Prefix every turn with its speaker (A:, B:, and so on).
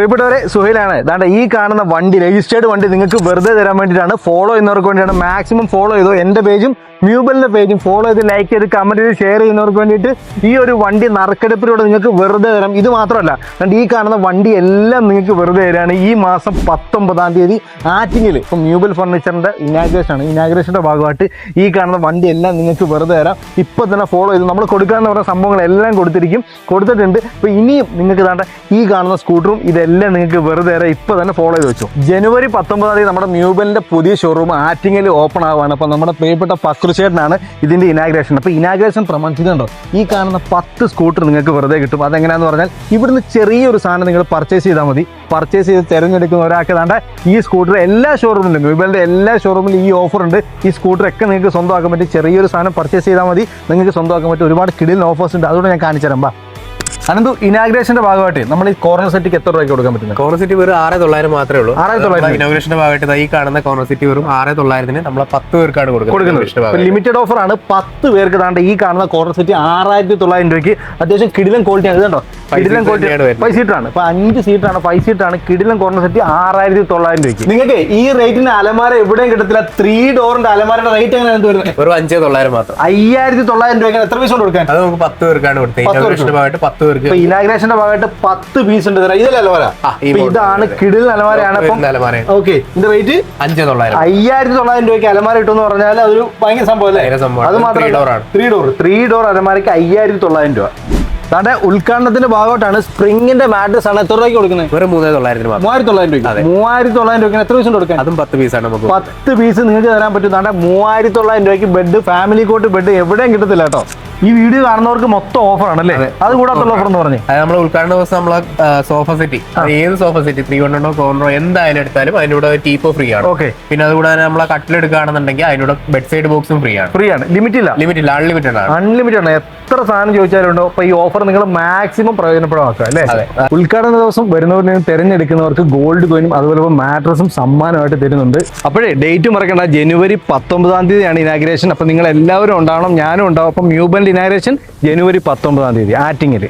A: പ്രിയപ്പെട്ടവരെ, സുഹൈലാണ്. അതാണ്ട് ഈ കാണുന്ന വണ്ടി, രജിസ്റ്റേർഡ് വണ്ടി നിങ്ങൾക്ക് വെറുതെ തരാൻ വേണ്ടിയിട്ടാണ്. ഫോളോ ചെയ്യുന്നവർക്ക് വേണ്ടിയാണ്. മാക്സിമം ഫോളോ ചെയ്തോ. എൻ്റെ പേജും മ്യൂബലിൻ്റെ പേജും ഫോളോ ചെയ്ത്, ലൈക്ക് ചെയ്ത്, കമൻറ്റ് ചെയ്ത്, ഷെയർ ചെയ്യുന്നവർക്ക് വേണ്ടിയിട്ട് ഈ ഒരു വണ്ടി നറുക്കെടുപ്പിലൂടെ നിങ്ങൾക്ക് വെറുതെ തരാം. ഇത് മാത്രമല്ല, അതുകൊണ്ട് ഈ കാണുന്ന വണ്ടി എല്ലാം നിങ്ങൾക്ക് വെറുതെ തരാണ്. ഈ മാസം 19-ാം തീയതി ആറ്റിങ്ങിൽ ഇപ്പം മ്യൂബൽ ഫർണിച്ചറിൻ്റെ ഇനാഗ്രേഷൻ്റെ ഭാഗമായിട്ട് ഈ കാണുന്ന വണ്ടി എല്ലാം നിങ്ങൾക്ക് വെറുതെ തരാം. ഇപ്പം തന്നെ ഫോളോ ചെയ്ത് നമ്മൾ കൊടുക്കാമെന്ന് പറഞ്ഞ സംഭവങ്ങളെല്ലാം കൊടുത്തിട്ടുണ്ട്. ഇപ്പോൾ ഇനിയും നിങ്ങൾക്ക് താണ്ട ഈ കാണുന്ന സ്കൂട്ടറും ഇതെല്ലാം നിങ്ങൾക്ക് വെറുതെ തരാം. ഇപ്പോൾ തന്നെ ഫോളോ ചെയ്ത് വെച്ചു. ജനുവരി 19-ാം തീയതി നമ്മുടെ മ്യൂബലിൻ്റെ പുതിയ ഷോറൂം ആറ്റിങ്ങിൽ ഓപ്പൺ ആവുകയാണ്. അപ്പോൾ നമ്മുടെ പ്രിയപ്പെട്ട ഫക്രുചേട്ടനാണ് ഇതിൻ്റെ ഇനാഗ്രേഷൻ. അപ്പോൾ ഇനാഗ്രേഷൻ പ്രമാണിച്ചിട്ടുണ്ടോ, ഈ കാണുന്ന 10 സ്കൂട്ടർ നിങ്ങൾക്ക് വെറുതെ കിട്ടും. അതെങ്ങനെയാണെന്ന് പറഞ്ഞാൽ, ഇവിടുന്ന് ചെറിയൊരു സാധനം നിങ്ങൾ പർച്ചേസ് ചെയ്താൽ മതി. പർച്ചേസ് ചെയ്ത് തിരഞ്ഞെടുക്കുന്ന ഒരാൾക്ക് താണ്ട ഈ സ്കൂട്ടർ എല്ലാ ഷോറൂമിലും, മ്യൂബലിൻ്റെ എല്ലാ ഷോറൂമിലും ഈ ഓഫർ ഉണ്ട്. ഈ സ്കൂട്ടറൊക്കെ നിങ്ങൾക്ക് സ്വന്തമാക്കാൻ പറ്റും. ചെറിയൊരു സാധനം പർച്ചേസ് ചെയ്താൽ മതി, നിങ്ങൾക്ക് സ്വന്തമാക്കാൻ പറ്റും. ഒരുപാട് കിടിലൻ ഓഫേഴ്സ് ഉണ്ട്. അതുകൊണ്ട് ഞാൻ കാണിച്ചു തരാം. അനന്തു, ഇനാഗ്രേഷന്റെ ഭാഗമായിട്ട് നമ്മൾ ഈ കോർണർ സെറ്റിക്ക് എത്ര രൂപയ്ക്ക് കൊടുക്കാൻ പറ്റുന്നത്?
B: കോർണർ സെറ്റ് വെറും 6,900 മാത്രമേ ഉള്ളൂ. 6,900 ഇനോഗ്രേഷന്റെ ഭാഗമായിട്ട് ഈ കാണുന്ന കോർണർ സെറ്റ് വെറും 6,900 നമ്മൾ 10 പേർക്കാണ് കൊടുക്കുന്നത്.
A: ലിമിറ്റഡ് ഓഫർ ആണ്. 10 പേർക്ക് താണ്ട് ഈ കാണുന്ന കോർണർ സെറ്റ് 6,900 രൂപയ്ക്ക്. അത്യാവശ്യം കിടിലൻ ക്വാളിറ്റി ആണ്. ഇതുണ്ടോ, കിടിലൻ ക്വാളിറ്റി. 5 സീറ്റാണ്. ഇപ്പൊ 5 സീറ്റാണ്, 5 സീറ്റാണ്. കിടിലൻ കോർണർ സെറ്റ് 6,900 രൂപയ്ക്ക്. നിങ്ങൾക്ക് ഈ റേറ്റിന് അലമാര എവിടെയും കിട്ടത്തില്ല. 3 ഡോറിന്റെ അലമാരയുടെ റേറ്റ് എങ്ങനെയാണ് വരുന്നത്?
B: വെറും 5,900 മാത്രം.
A: 5,900 രൂപയ്ക്ക് എത്ര പീസ് കൊണ്ട് കൊടുക്കാൻ?
B: അത് നമുക്ക് 10 പേർക്കാണ് കൊടുത്തത്. ഇനോഗ്രേഷന്റെ ഭാഗമായിട്ട് 10 പേർക്ക്.
A: ഇനാഗ്രേഷന്റെ ഭാഗമായിട്ട് 10 പീസ് ഉണ്ട്. ഇതല്ലേ അലമാര? ഇതാണ് കിടിലൻ അലമാരയാണ്. ഓക്കെ, ഇതിന്റെ റേറ്റ് 5,900 രൂപയ്ക്ക് അലമാര കിട്ടുമെന്ന് പറഞ്ഞാൽ അതൊരു ഭയങ്കര സംഭവം അല്ലേ? അത് മാത്രമല്ല, 3 ഡോർ അലമാരയ്ക്ക് 5,900 രൂപ. താണ്ടെ ഉദ്ഘാടനത്തിന്റെ ഭാഗമായിട്ടാണ് സ്പ്രിംഗിന്റെ മാട്രസ് ആണ്. എത്ര രൂപയ്ക്ക് കൊടുക്കുന്നത്?
B: വെറും 3,900 രൂപ.
A: 3,900 രൂപ. 3,900 രൂപ എത്ര പീസ് കൊടുക്കാൻ?
B: അതും 10 പീസാണ് നമുക്ക്.
A: 10 പീസ് നിങ്ങൾക്ക് തരാൻ പറ്റും. താണ്ടെ 3,900 രൂപയ്ക്ക് ബെഡ്, ഫാമിലി കോട്ട് ബെഡ് എവിടെയും കിട്ടത്തില്ല കേട്ടോ. ഈ വീഡിയോ കാണുന്നവർക്ക് മൊത്തം ഓഫർ ആണല്ലേ? അത് കൂടാത്തുള്ള ഓഫർ എന്ന് പറഞ്ഞു.
B: നമ്മൾ ഉദ്ഘാടന ദിവസം നമ്മളെ സോഫ സെറ്റ്, ഏത് സോഫ സെറ്റ് 300 കോർണറോ എന്തായാലും എടുത്താലും അതിനൂടെ ടീപ്പോ ഫ്രീ ആണ്.
A: ഓക്കെ.
B: പിന്നെ അതുകൂടാതെ നമ്മളെ കട്ടിലെടുക്കുകയാണെന്നുണ്ടെങ്കിൽ അതിനൂടെ ബെഡ് സൈഡ് ബോക്സും ഫ്രീ ആണ്. ലിമിറ്റ് ഇല്ല, അൺലിമിറ്റഡ് ആണ്.
A: അൺലിമിറ്റഡ് ആണ്. എത്ര സാധനം ചോദിച്ചാലും ഉണ്ടോ. അപ്പൊ ഈ ഓഫർ നിങ്ങൾ മാക്സിമം പ്രയോജനപ്പെടുക അല്ലേ? ഉദ്ഘാടന ദിവസം വരുന്നവരിൽ തിരഞ്ഞെടുക്കുന്നവർക്ക് ഗോൾഡ് കോയിനും അതുപോലെ മാട്രസും സമ്മാനമായിട്ട് തരുന്നുണ്ട്. അപ്പോഴേ ഡേറ്റ് മറക്കണ്ട, ജനുവരി 19-ാം തീയതിയാണ് ഇനാഗ്രേഷൻ. അപ്പൊ നിങ്ങൾ എല്ലാവരും ഉണ്ടാവണം, ഞാനും ഉണ്ടാവും. അപ്പം മ്യൂബലിന്റെ ഇനാഗ്രേഷൻ ജനുവരി 19-ാം തീയതി ആറ്റിങ്ങിൽ.